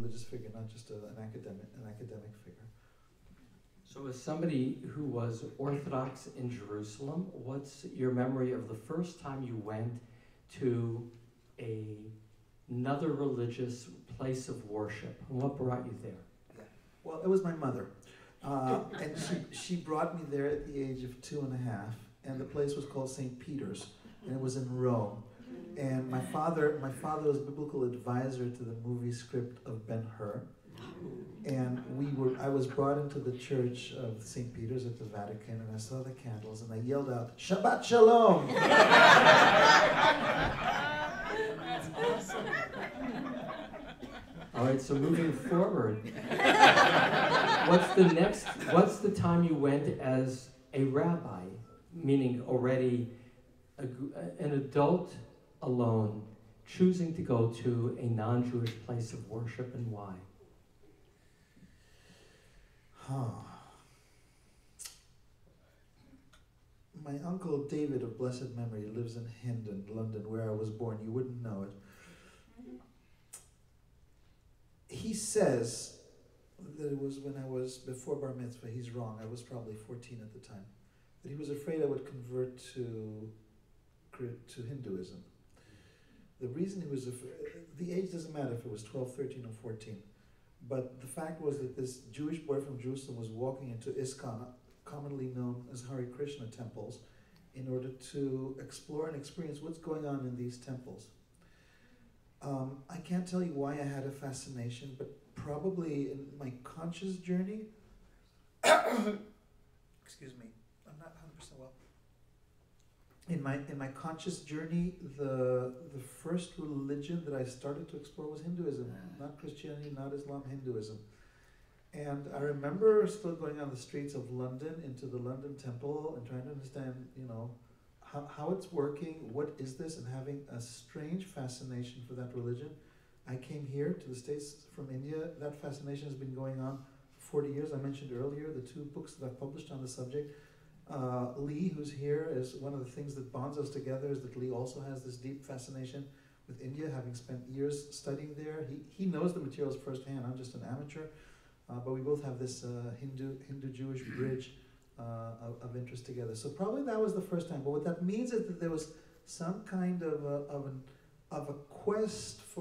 religious figure, not just an academic figure. So as somebody who was Orthodox in Jerusalem, what's your memory of the first time you went to another religious place of worship? And what brought you there? Yeah. Well, it was my mother. And she brought me there at the age of 2.5, and the place was called St. Peter's, and it was in Rome. And my father was biblical advisor to the movie script of Ben-Hur. And I was brought into the church of St. Peter's at the Vatican, and I saw the candles, and I yelled out, "Shabbat Shalom!" That's awesome. All right, so moving forward, what's the time you went as a rabbi, meaning already an adult alone, choosing to go to a non-Jewish place of worship, and why? My uncle David of blessed memory lives in Hendon, London, where I was born. You wouldn't know it. He says that it was when I was before Bar Mitzvah. He's wrong. I was probably 14 at the time. That he was afraid I would convert to Hinduism. The reason he was the age doesn't matter if it was 12, 13, or 14. But the fact was that this Jewish boy from Jerusalem was walking into ISKCON, commonly known as Hare Krishna temples, in order to explore and experience what's going on in these temples. I can't tell you why I had a fascination, but probably in my conscious journey, excuse me, I'm not 100% well. In my conscious journey, the first religion that I started to explore was Hinduism, not Christianity, not Islam, Hinduism. And I remember still going on the streets of London into the London Temple and trying to understand, how it's working, what is this, and having a strange fascination for that religion. I came here to the States from India. That fascination has been going on for 40 years. I mentioned earlier the 2 books that I've published on the subject. Lee, who's here, is one of the things that bonds us together is that Lee also has this deep fascination with India, having spent years studying there. He knows the materials firsthand. I'm just an amateur. But we both have this Hindu-Jewish bridge of interest together. So probably that was the first time. But what that means is that there was some kind of a quest for